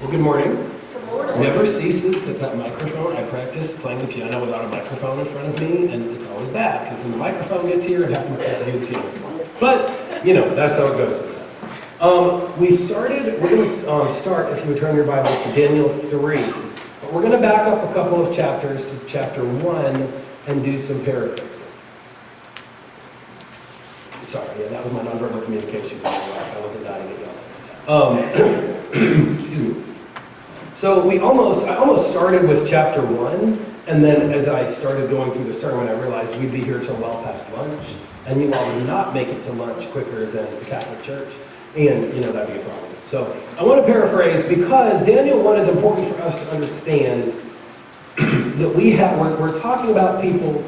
Good morning. Good morning. Never ceases that microphone. I practice playing the piano without a microphone in front of me, and it's always bad because then the microphone gets here and having to do the piano. But, that's how it goes sometimes. We're going to start, if you would turn your Bibles to Daniel 3. But we're going to back up a couple of chapters to chapter 1 and do some paraphrasing. Sorry, that was my nonverbal communication. I wasn't nodding at y'all. Excuse me. So I almost started with chapter 1, and then as I started going through the sermon, I realized we'd be here till well past lunch, and you all would not make it to lunch quicker than the Catholic Church, and that'd be a problem. So I want to paraphrase because Daniel 1 is important for us to understand that we're talking about people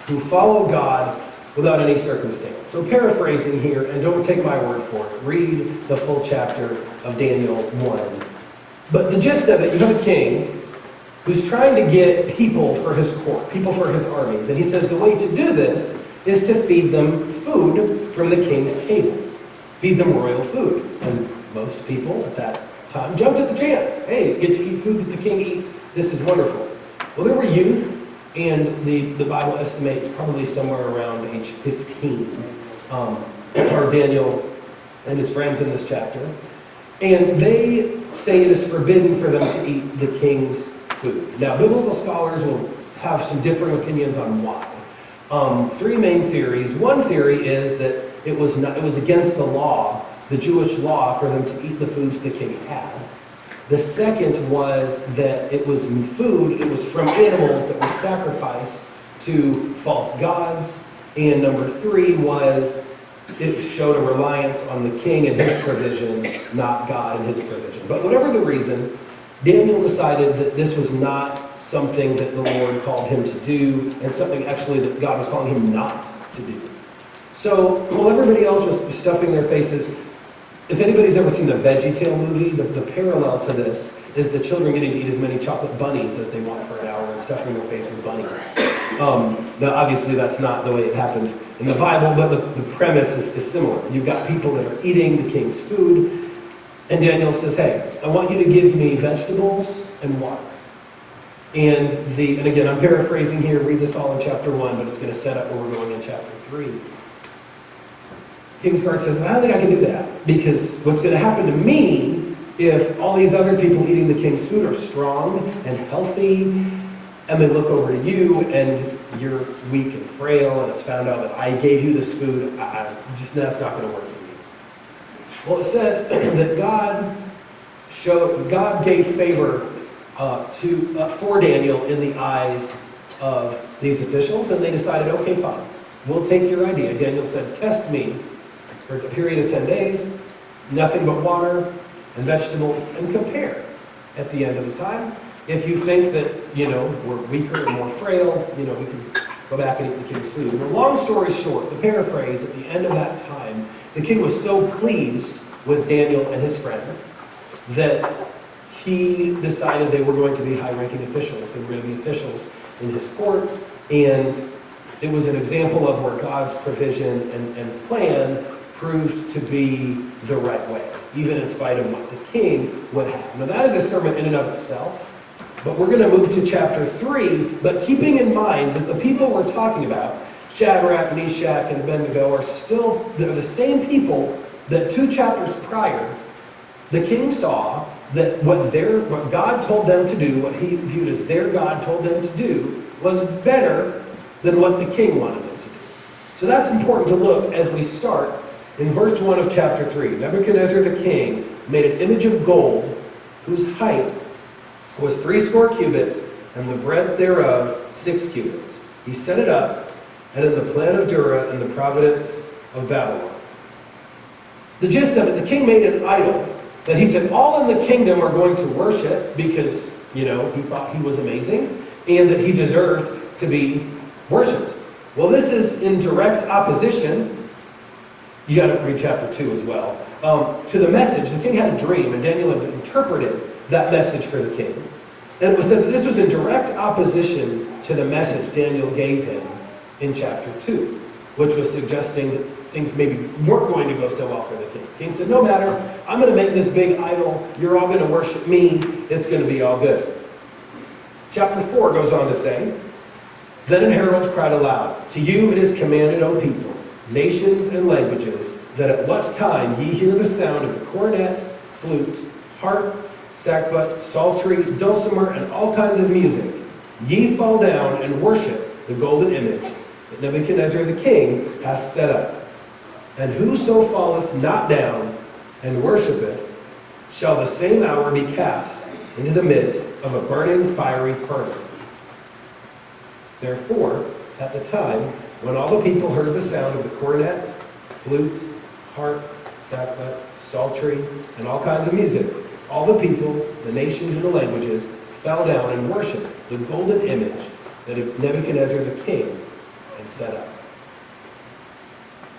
who follow God without any circumstance. So paraphrasing here, and don't take my word for it, read the full chapter of Daniel 1. But the gist of it, you have a king who's trying to get people for his court, people for his armies. And he says the way to do this is to feed them food from the king's table. Feed them royal food. And most people at that time jumped at the chance. Hey, get to eat food that the king eats. This is wonderful. Well, there were youth, and the Bible estimates probably somewhere around age 15 are Daniel and his friends in this chapter. And they say it is forbidden for them to eat the king's food. Now, biblical scholars will have some different opinions on why. Three main theories. One theory is that it was against the law, the Jewish law, for them to eat the foods the king had. The second was that it was from animals that were sacrificed to false gods. And number three was it showed a reliance on the king and his provision, not God and his provision. But whatever the reason, Daniel decided that this was not something that the Lord called him to do, and something actually that God was calling him not to do. So while everybody else was stuffing their faces, if anybody's ever seen the VeggieTale movie, the parallel to this is the children getting to eat as many chocolate bunnies as they want for an hour and stuffing their face with bunnies. Now, obviously, that's not the way it happened in the Bible, but the premise is similar. You've got people that are eating the king's food, and Daniel says, hey, I want you to give me vegetables and water. And again, I'm paraphrasing here, read this all in chapter 1, but it's going to set up where we're going in chapter 3. King's guard says, well, I don't think I can do that, because what's going to happen to me if all these other people eating the king's food are strong and healthy, and they look over to you and you're weak and frail, and it's found out that I gave you this food, that's not going to work for me. Well, it said that God gave favor for Daniel in the eyes of these officials, and they decided, okay, fine, we'll take your idea. Daniel said, test me for a period of 10 days, nothing but water and vegetables, and compare at the end of the time. If you think that, we're weaker and more frail, we can go back and eat the king's food. And long story short, the paraphrase, at the end of that time, the king was so pleased with Daniel and his friends that he decided they were going to be high-ranking officials. They were going to be officials in his court, and it was an example of where God's provision and plan proved to be the right way, even in spite of what the king would have. Now, that is a sermon in and of itself. But we're going to move to chapter 3, but keeping in mind that the people we're talking about, Shadrach, Meshach, and Abednego, they're the same people that 2 chapters prior, the king saw that what God told them to do, what he viewed as their God told them to do, was better than what the king wanted them to do. So that's important to look as we start in verse 1 of chapter 3. Nebuchadnezzar the king made an image of gold whose height was 60 cubits, and the breadth thereof 6 cubits. He set it up, and in the plan of Dura in the province of Babylon. The gist of it, the king made an idol that he said all in the kingdom are going to worship because, he thought he was amazing, and that he deserved to be worshipped. Well, this is in direct opposition, you got to read chapter 2 as well, to the message. The king had a dream, and Daniel had interpreted that message for the king. And it was said that this was in direct opposition to the message Daniel gave him in chapter 2. which was suggesting that things maybe weren't going to go so well for the king. The king said, no matter, I'm going to make this big idol. You're all going to worship me. It's going to be all good. Chapter 4 goes on to say, then an herald cried aloud, to you it is commanded, O people, nations and languages, that at what time ye hear the sound of the cornet, flute, harp, sackbut, psaltery, dulcimer, and all kinds of music, ye fall down and worship the golden image that Nebuchadnezzar the king hath set up. And whoso falleth not down and worshipeth, shall the same hour be cast into the midst of a burning fiery furnace. Therefore, at the time when all the people heard the sound of the cornet, flute, harp, sackbut, psaltery, and all kinds of music, all the people, the nations, and the languages fell down and worshipped the golden image that Nebuchadnezzar the king had set up.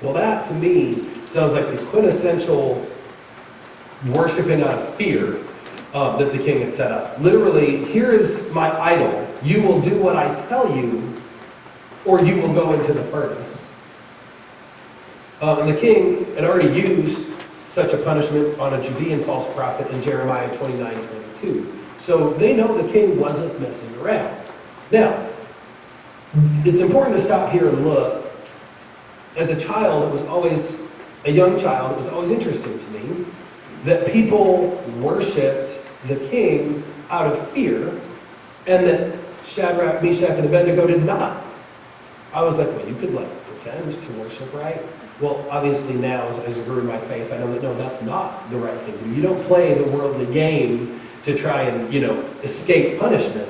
Well, that to me sounds like the quintessential worshiping out of fear that the king had set up. Literally, here is my idol. You will do what I tell you, or you will go into the furnace. And the king had already used such a punishment on a Judean false prophet in Jeremiah 29:22. So they know the king wasn't messing around. Now, it's important to stop here and look. As a child, a young child, it was always interesting to me that people worshipped the king out of fear, and that Shadrach, Meshach, and Abednego did not. I was like, well, you could pretend to worship, right? Well, obviously now, as I grew in my faith, I know that no, that's not the right thing to do. You don't play the worldly game to try and, escape punishment.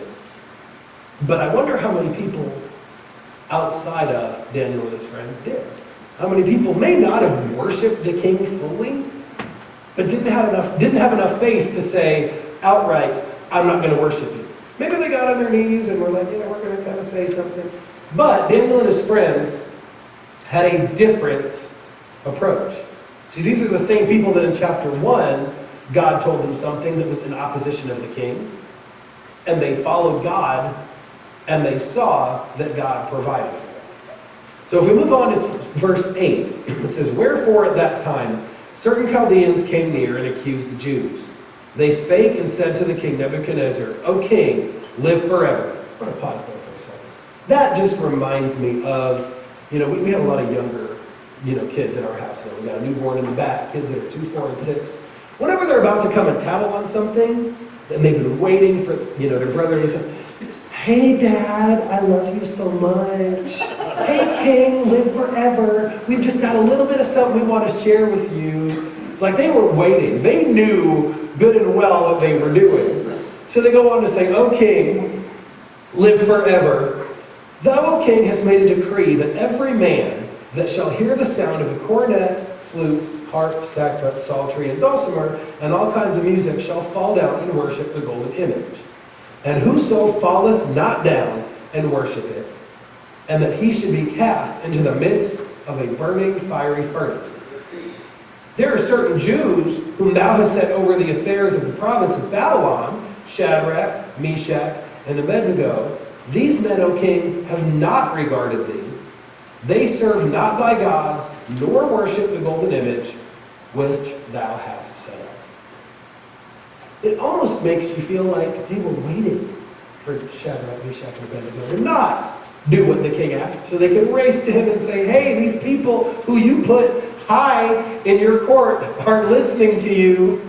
But I wonder how many people outside of Daniel and his friends did. How many people may not have worshipped the king fully, but didn't have enough faith to say outright, I'm not going to worship you. Maybe they got on their knees and were like, we're going to kind of say something. But Daniel and his friends had a different approach. See, these are the same people that in chapter 1, God told them something that was in opposition of the king. And they followed God, and they saw that God provided for them. So if we move on to verse 8, it says, wherefore at that time certain Chaldeans came near and accused the Jews. They spake and said to the king Nebuchadnezzar, O king, live forever. I'm going to pause there for a second. That just reminds me of, we have a lot of younger, kids in our house now. We got a newborn in the back, kids that are 2, 4, and 6. Whenever they're about to come and tattle on something, and they've been waiting for, their brother to say, hey, Dad, I love you so much. Hey, King, live forever. We've just got a little bit of something we want to share with you. It's like they were waiting. They knew good and well what they were doing. So they go on to say, O King, live forever. Thou, O King, hast made a decree that every man that shall hear the sound of the cornet, flute, harp, sackbut, psaltery, and dulcimer, and all kinds of music shall fall down and worship the golden image. And whoso falleth not down and worship it, and that he should be cast into the midst of a burning fiery furnace. There are certain Jews whom thou hast set over the affairs of the province of Babylon, Shadrach, Meshach, and Abednego. These men, O king, have not regarded thee. They serve not thy gods, nor worship the golden image which thou hast set up. It almost makes you feel like they were waiting for Shadrach, Meshach, and Abednego to not do what the king asked, so they could race to him and say, hey, these people who you put high in your court aren't listening to you.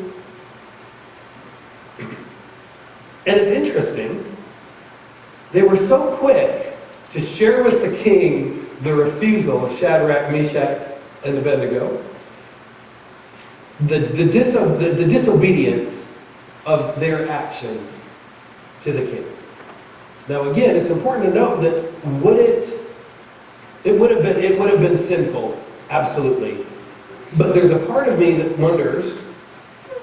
And it's interesting, they were so quick to share with the king the refusal of Shadrach, Meshach, and Abednego, the disobedience of their actions to the king. Now again, it's important to note that it would have been sinful, absolutely. But there's a part of me that wonders,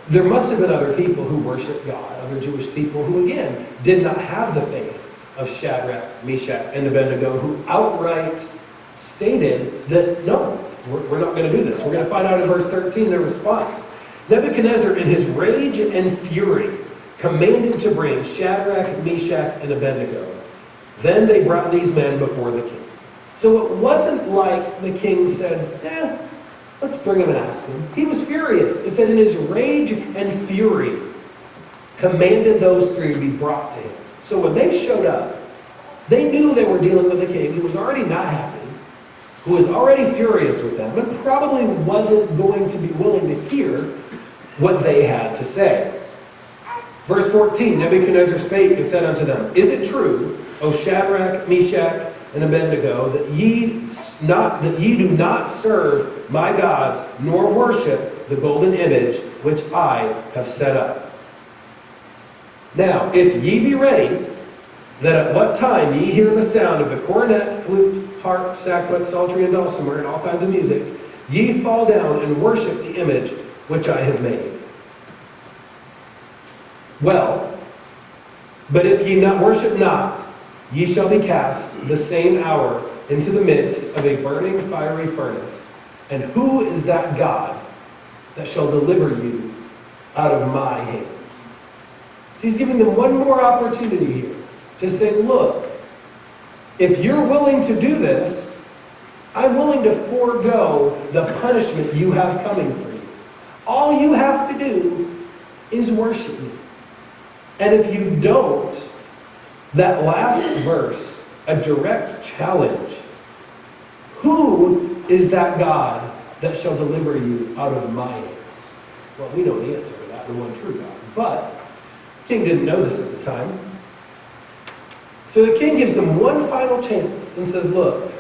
there must have been other people who worshiped God, other Jewish people who again did not have the faith of Shadrach, Meshach, and Abednego, who outright stated that no, we're not going to do this. We're going to find out in verse 13 their response. Nebuchadnezzar, in his rage and fury, commanded to bring Shadrach, Meshach, and Abednego. Then they brought these men before the king. So it wasn't like the king said, let's bring him and ask him. He was furious. It said in his rage and fury, commanded those three to be brought to him. So when they showed up, they knew they were dealing with a king who was already not happy, who was already furious with them, but probably wasn't going to be willing to hear what they had to say. Verse 14, Nebuchadnezzar spake and said unto them, Is it true, O Shadrach, Meshach, and Abednego, that ye do not serve my gods, nor worship the golden image which I have set up? Now, if ye be ready, that at what time ye hear the sound of the cornet, flute, harp, sackbut, psaltery, and dulcimer, and all kinds of music, ye fall down and worship the image which I have made. Well, but if ye not worship not, ye shall be cast the same hour into the midst of a burning fiery furnace. And who is that God that shall deliver you out of my hands? So he's giving them one more opportunity here to say, look, if you're willing to do this, I'm willing to forego the punishment you have coming for you. All you have to do is worship me. And if you don't, that last verse, a direct challenge. Who is that God that shall deliver you out of my hands? Well, we know the answer to that, the one true God. But the king didn't know this at the time. So the king gives them one final chance and says, look,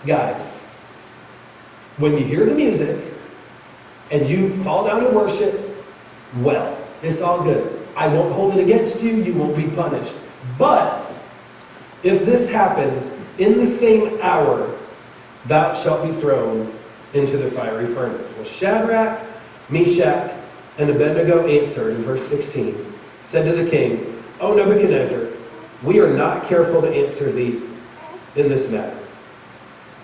guys, when you hear the music and you fall down and worship, well, it's all good. I won't hold it against you. You won't be punished. But if this happens in the same hour, thou shalt be thrown into the fiery furnace. Well, Shadrach, Meshach, and Abednego answered in verse 16, said to the king, O Nebuchadnezzar, we are not careful to answer thee in this matter.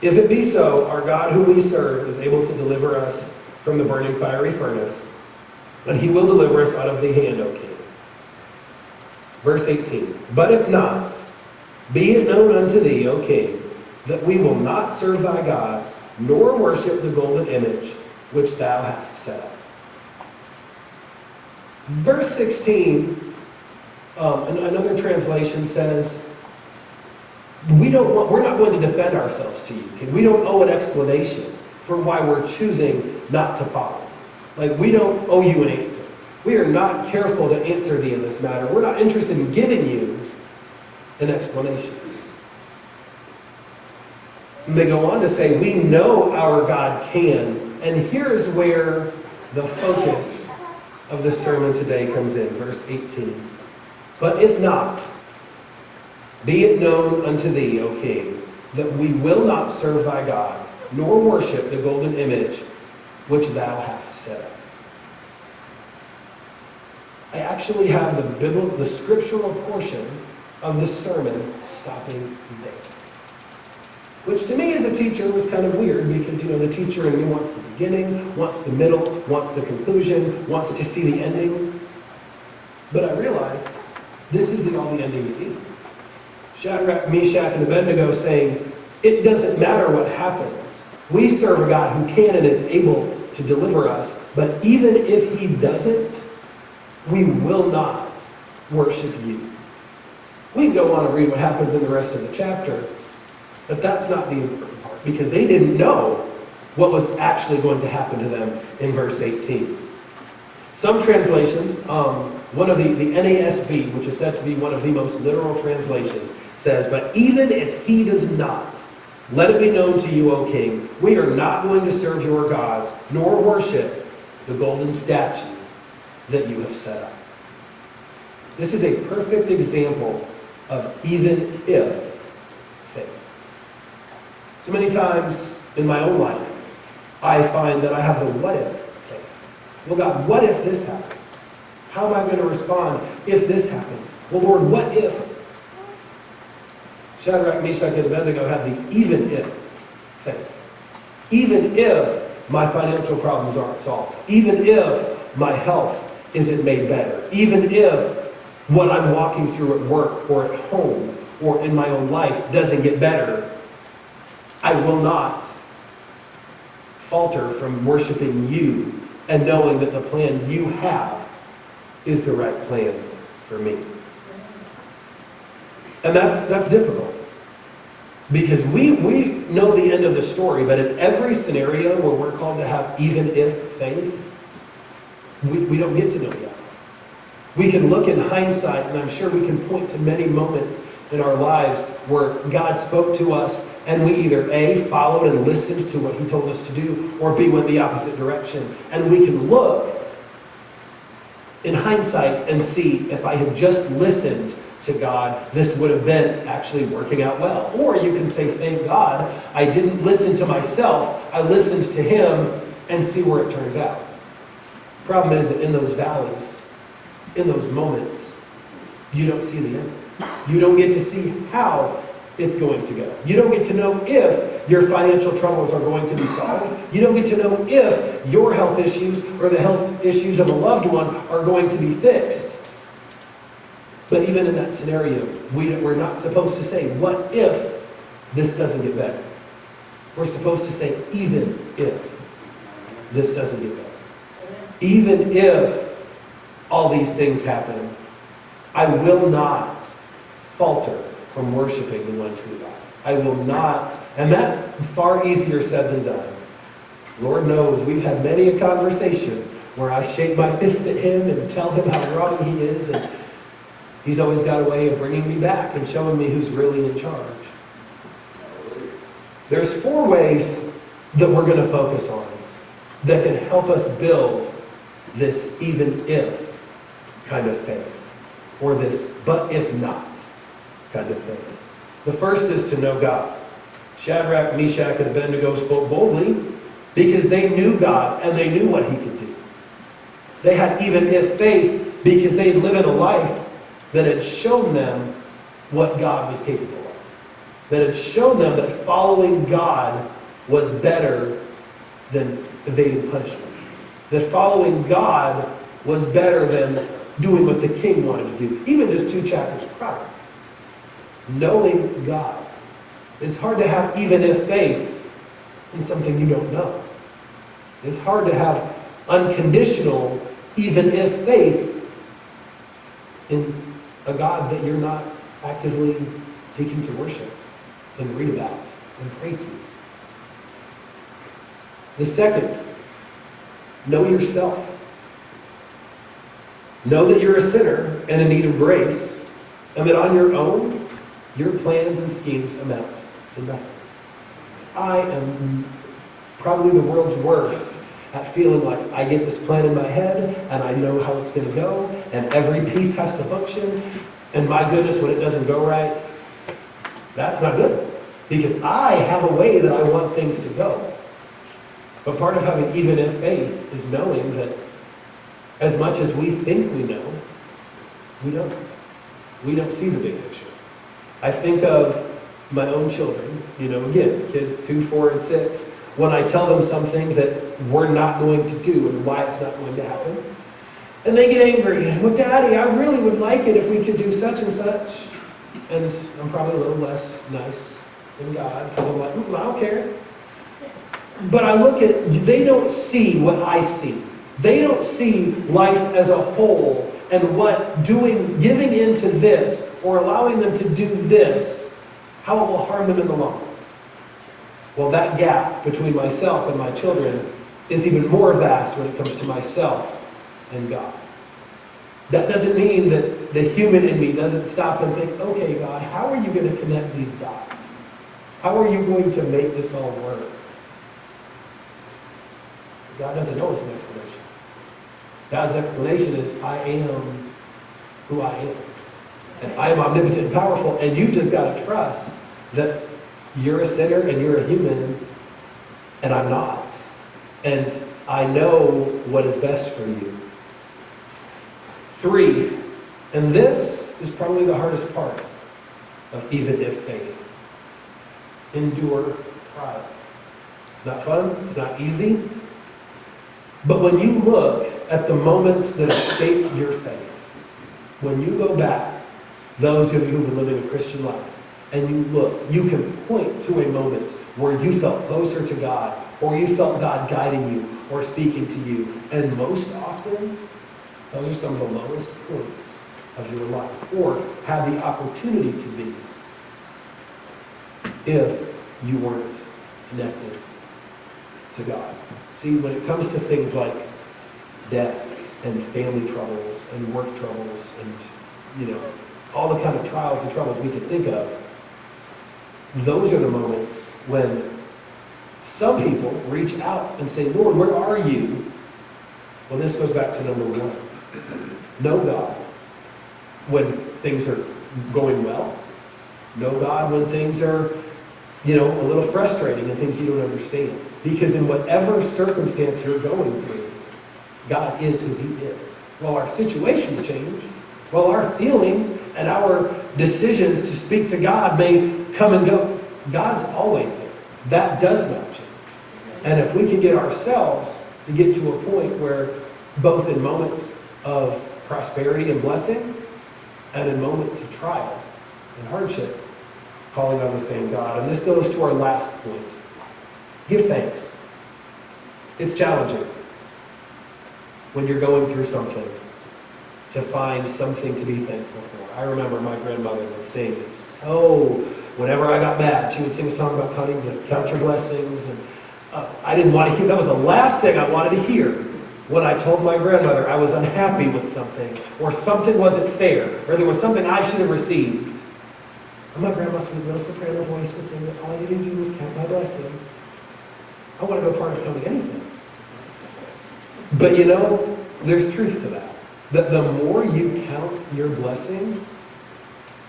If it be so, our God whom we serve is able to deliver us from the burning fiery furnace, and he will deliver us out of the hand, O king. Verse 18, but if not, be it known unto thee, O king, that we will not serve thy gods, nor worship the golden image which thou hast set up. Verse 16, another translation says, we're not going to defend ourselves to you. Okay? We don't owe an explanation for why we're choosing not to follow. Like, we don't owe you an answer. We are not careful to answer thee in this matter. We're not interested in giving you an explanation. And they go on to say, we know our God can. And here's where the focus of the sermon today comes in. Verse 18. But if not, be it known unto thee, O king, that we will not serve thy gods, nor worship the golden image which thou hast set up. I actually have the scriptural portion of the sermon stopping there. Which to me as a teacher was kind of weird because, the teacher in me wants the beginning, wants the middle, wants the conclusion, wants to see the ending. But I realized this is the only ending you need. Shadrach, Meshach, and Abednego saying, it doesn't matter what happens. We serve a God who can and is able to deliver us. But even if he doesn't, we will not worship you. We can go on and read what happens in the rest of the chapter, but that's not the important part because they didn't know what was actually going to happen to them in verse 18. Some translations, one of the NASB, which is said to be one of the most literal translations, says, but even if he does not, let it be known to you, O king, we are not going to serve your gods, nor worship the golden statue that you have set up. This is a perfect example of even if faith. So many times in my own life, I find that I have the what if faith. Well, God, what if this happens? How am I going to respond if this happens? Well, Lord, what if? Shadrach, Meshach, and Abednego had the even if faith. Even if my financial problems aren't solved. Even if my health isn't made better. Even if what I'm walking through at work or at home or in my own life doesn't get better. I will not falter from worshiping you and knowing that the plan you have is the right plan for me. And that's difficult. Because we know the end of the story, but in every scenario where we're called to have even if faith, we don't get to know that. We can look in hindsight, and I'm sure we can point to many moments in our lives where God spoke to us, and we either A, followed and listened to what he told us to do, or B, went the opposite direction. And we can look in hindsight and see, if I had just listened to God, this would have been actually working out well. Or you can say, thank God, I didn't listen to myself, I listened to him, and see where it turns out. Problem is that in those valleys, in those moments, you don't see the end. You don't get to see how it's going to go. You don't get to know if your financial troubles are going to be solved. You don't get to know if your health issues or the health issues of a loved one are going to be fixed. But even in that scenario, we're not supposed to say, what if this doesn't get better? We're supposed to say, even if this doesn't get better. Even if all these things happen, I will not falter from worshiping the one true God. I will not, and that's far easier said than done. Lord knows we've had many a conversation where I shake my fist at him and tell him how wrong he is, and he's always got a way of bringing me back and showing me who's really in charge. There's 4 ways that we're going to focus on that can help us build this even if kind of faith, or this but if not kind of faith. The first is to know God. Shadrach, Meshach, and Abednego spoke boldly because they knew God and they knew what he could do. They had even if faith because they had lived in a life that had shown them what God was capable of. That had shown them that following God was better than evading punishment. That following God was better than doing what the king wanted to do. Even just 2 chapters prior. Knowing God. It's hard to have even if faith in something you don't know. It's hard to have unconditional even if faith in a God that you're not actively seeking to worship and read about and pray to. The second, know yourself. Know that you're a sinner and in need of grace, and that on your own, your plans and schemes amount to nothing. I am probably the world's worst at feeling like I get this plan in my head, and I know how it's going to go, and every piece has to function, and my goodness, when it doesn't go right, that's not good. Because I have a way that I want things to go. But part of having even if faith is knowing that as much as we think we know, we don't. We don't see the big picture. I think of my own children, again, kids 2, 4, and 6, when I tell them something that we're not going to do and why it's not going to happen. And they get angry. Well, Daddy, I really would like it if we could do such and such. And I'm probably a little less nice than God, because I'm like, I don't care. But I look at, they don't see what I see. They don't see life as a whole and what giving into this or allowing them to do this, how it will harm them in the long run. Well, that gap between myself and my children is even more vast when it comes to myself and God. That doesn't mean that the human in me doesn't stop and think, okay, God, how are you going to connect these dots? How are you going to make this all work? God doesn't know it's an explanation. God's explanation is, I am who I am. And I am omnipotent and powerful, and you've just got to trust that you're a sinner and you're a human, and I'm not. And I know what is best for you. 3, and this is probably the hardest part of even if faith. Endure trials. It's not fun, it's not easy. But when you look at the moments that have shaped your faith, when you go back, those of you who have been living a Christian life, and you look, you can point to a moment where you felt closer to God, or you felt God guiding you or speaking to you. And most often, those are some of the lowest points of your life, or had the opportunity to be, if you weren't connected to God. See, when it comes to things like death and family troubles and work troubles and, all the kind of trials and troubles we could think of, those are the moments when some people reach out and say, Lord, where are you? Well, this goes back to number one. Know God when things are going well. Know God when things are, a little frustrating and things you don't understand. Because in whatever circumstance you're going through, God is who He is. While our situations change, while our feelings and our decisions to speak to God may come and go, God's always there. That does not change. And if we can get ourselves to get to a point where both in moments of prosperity and blessing and in moments of trial and hardship, calling on the same God. And this goes to our last point. Give thanks. It's challenging when you're going through something to find something to be thankful for. I remember my grandmother would sing whenever I got mad, she would sing a song about count your blessings. And I didn't want to hear, that was the last thing I wanted to hear when I told my grandmother I was unhappy with something, or something wasn't fair, or there was something I should have received. And my grandma's sweet little soprano voice would sing that all I need to do is count my blessings. I want to be a part of counting anything. But there's truth to that. That the more you count your blessings,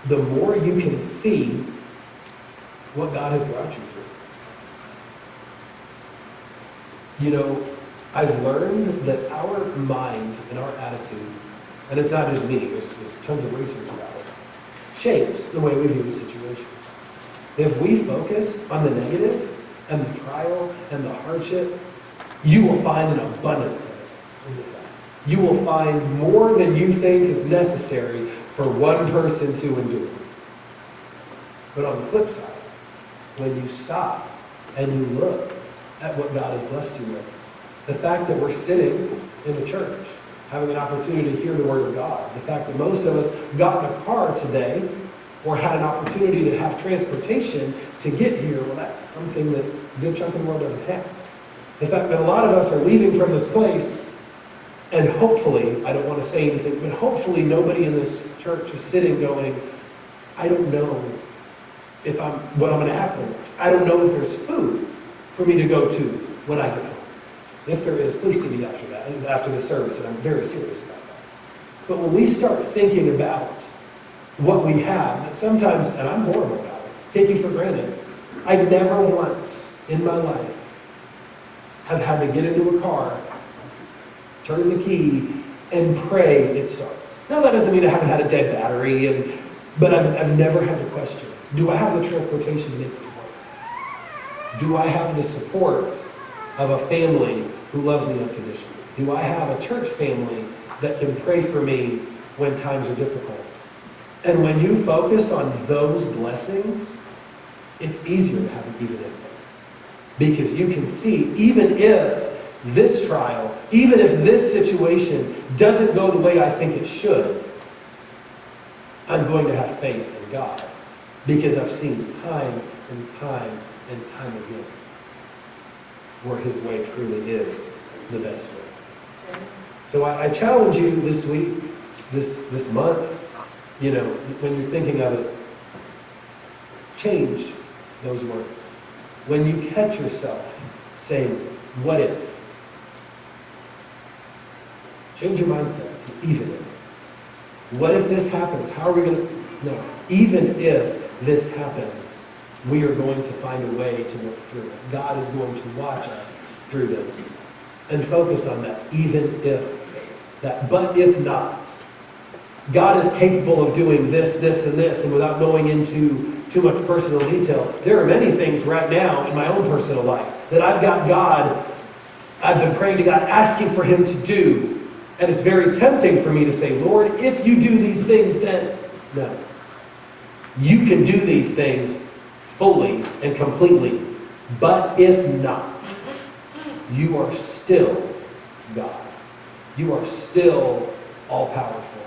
the more you can see what God has brought you through. I've learned that our mind and our attitude, and it's not just me, there's tons of research about it, shapes the way we view a situation. If we focus on the negative and the trial and the hardship, you will find an abundance of it in this life. You will find more than you think is necessary for one person to endure. But on the flip side, when you stop and you look at what God has blessed you with, the fact that we're sitting in the church, having an opportunity to hear the Word of God, the fact that most of us got in a car today or had an opportunity to have transportation to get here, well, that's something that a good chunk of the world doesn't have. The fact that a lot of us are leaving from this place, and hopefully, I don't want to say anything, but hopefully nobody in this church is sitting going, I don't know what I'm going to have for lunch. I don't know if there's food for me to go to when I get home. If there is, please see me after that, after the service, and I'm very serious about that. But when we start thinking about what we have, sometimes, and I'm horrible about it, taking for granted, I never once in my life have had to get into a car, turn the key, and pray it starts. Now that doesn't mean I haven't had a dead battery, but I've never had to question, do I have the transportation to make it to work? Do I have the support of a family who loves me unconditionally? Do I have a church family that can pray for me when times are difficult? And when you focus on those blessings, it's easier to have an even if. Because you can see, even if this trial, even if this situation doesn't go the way I think it should, I'm going to have faith in God. Because I've seen time and time and time again where His way truly is the best way. So I challenge you this week, this month, when you're thinking of it, change those words. When you catch yourself saying, what if? Change your mindset to even if. What if this happens? How are we going to? No. Even if this happens, we are going to find a way to work through it. God is going to watch us through this. And focus on that, even if. That but if not. God is capable of doing this, this, and this, and without going into too much personal detail, there are many things right now in my own personal life that I've been praying to God, asking for Him to do. And it's very tempting for me to say, Lord, if you do these things, then no. You can do these things fully and completely But if not, you are still God. You are still all-powerful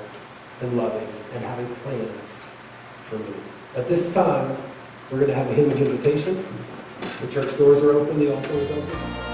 and loving and having a plan for me. At this time, we're going to have a hymn of invitation. The church doors are open, the altar is open.